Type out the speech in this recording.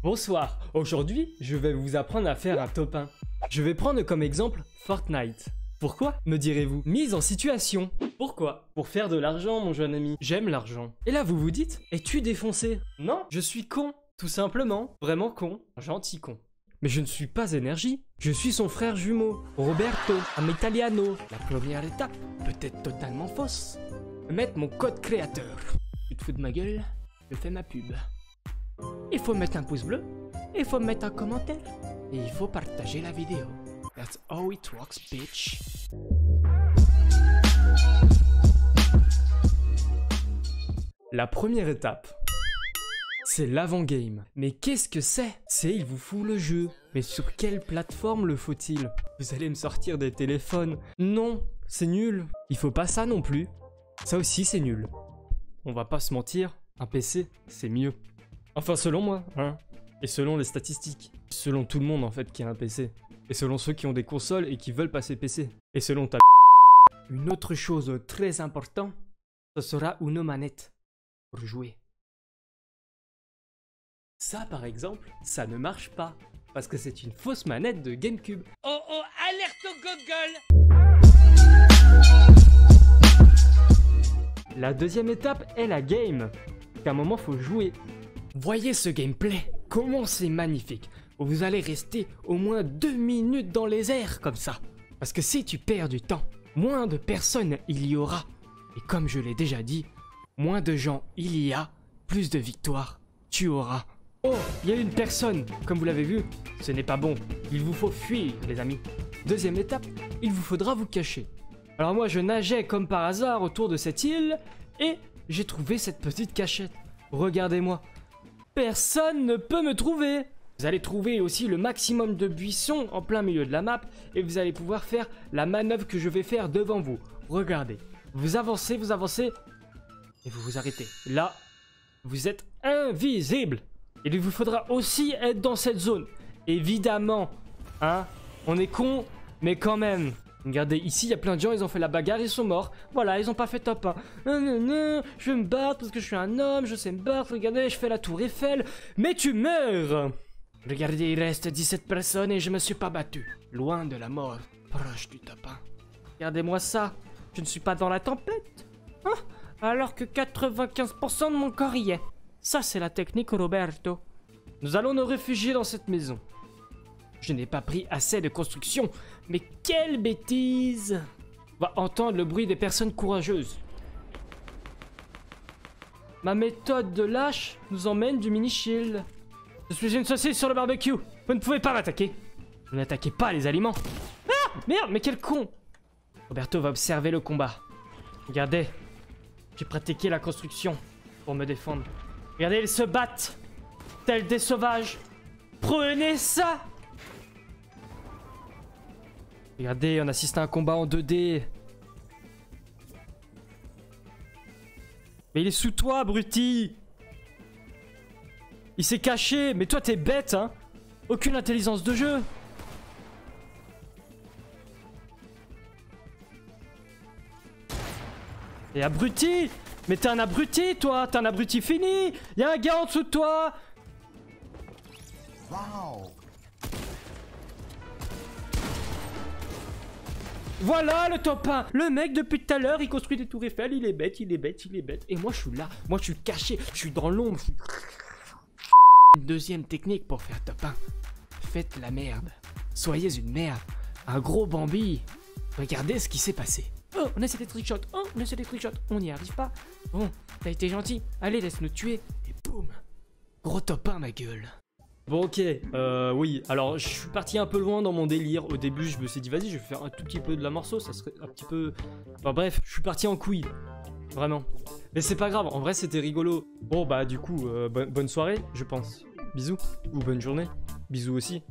Bonsoir, aujourd'hui je vais vous apprendre à faire un top 1. Je vais prendre comme exemple Fortnite. Pourquoi, me direz-vous? Mise en situation. Pourquoi? Pour faire de l'argent, mon jeune ami. J'aime l'argent. Et là vous vous dites, es-tu défoncé? Non, je suis con, tout simplement. Vraiment con, gentil con. Mais je ne suis pas Énergie, je suis son frère jumeau, Roberto, un italiano. La première étape peut être totalement fausse. Mettre mon code créateur. Tu te fous de ma gueule? Je fais ma pub. Il faut mettre un pouce bleu, il faut mettre un commentaire, et il faut partager la vidéo. That's how it works, bitch. La première étape, c'est l'avant-game. Mais qu'est-ce que c'est? C'est il vous fout le jeu. Mais sur quelle plateforme le faut-il? Vous allez me sortir des téléphones. Non, c'est nul. Il faut pas ça non plus. Ça aussi c'est nul. On va pas se mentir, un PC c'est mieux. Enfin selon moi, hein. Et selon les statistiques. Selon tout le monde en fait qui a un PC. Et selon ceux qui ont des consoles et qui veulent passer PC. Et selon ta... Une autre chose très importante, ce sera une manette pour jouer. Ça par exemple, ça ne marche pas. Parce que c'est une fausse manette de GameCube. Oh oh, alerte au Google! La deuxième étape est la game. À un moment faut jouer. Voyez ce gameplay, comment c'est magnifique. Vous allez rester au moins 2 minutes dans les airs comme ça. Parce que si tu perds du temps, moins de personnes il y aura. Et comme je l'ai déjà dit, moins de gens il y a, plus de victoires tu auras. Oh, il y a une personne, comme vous l'avez vu, ce n'est pas bon. Il vous faut fuir les amis. Deuxième étape, il vous faudra vous cacher. Alors moi je nageais comme par hasard autour de cette île et j'ai trouvé cette petite cachette. Regardez-moi. Personne ne peut me trouver. Vous allez trouver aussi le maximum de buissons en plein milieu de la map et vous allez pouvoir faire la manœuvre que je vais faire devant vous. Regardez, vous avancez et vous vous arrêtez. Là, vous êtes invisible. Il vous faudra aussi être dans cette zone. Évidemment, hein, on est con, mais quand même. Regardez, ici, il y a plein de gens, ils ont fait la bagarre, ils sont morts. Voilà, ils ont pas fait top 1. Je vais me battre parce que je suis un homme, je sais me battre. Regardez, je fais la tour Eiffel. Mais tu meurs! Regardez, il reste 17 personnes et je me suis pas battu. Loin de la mort, proche du top 1. Regardez-moi ça, je ne suis pas dans la tempête. Hein? Alors que 95% de mon corps y est. Ça, c'est la technique Roberto. Nous allons nous réfugier dans cette maison. Je n'ai pas pris assez de construction. Mais quelle bêtise! On va entendre le bruit des personnes courageuses. Ma méthode de lâche nous emmène du mini-shield. Je suis une saucisse sur le barbecue. Vous ne pouvez pas m'attaquer. Vous n'attaquez pas les aliments. Ah! Merde, mais quel con! Roberto va observer le combat. Regardez. J'ai pratiqué la construction pour me défendre. Regardez, ils se battent. Tels des sauvages. Prenez ça! Regardez, on assiste à un combat en 2D. Mais il est sous toi, abruti. Il s'est caché. Mais toi, t'es bête, hein. Aucune intelligence de jeu. Et abruti. Mais t'es un abruti, toi. T'es un abruti fini. Il y a un gars en dessous de toi. Wow. Voilà le top 1. Le mec depuis tout à l'heure il construit des tours Eiffel. Il est bête, il est bête, il est bête. Et moi je suis là, moi je suis caché, je suis dans l'ombre. Une deuxième technique pour faire top 1. Faites la merde. Soyez une merde. Un gros Bambi. Regardez ce qui s'est passé. Oh, on essaie des trickshots. Oh, on essaie des trickshots. On n'y arrive pas. Bon, t'as été gentil. Allez, laisse-nous tuer. Et boum. Gros top 1 ma gueule. Bon ok, oui, alors je suis parti un peu loin dans mon délire. Au début je me suis dit vas-y je vais faire un tout petit peu de la morceau, ça serait un petit peu... Enfin bref, je suis parti en couille, vraiment. Mais c'est pas grave, en vrai c'était rigolo. Bon bah du coup, bonne soirée je pense. Bisous, ou bonne journée, bisous aussi.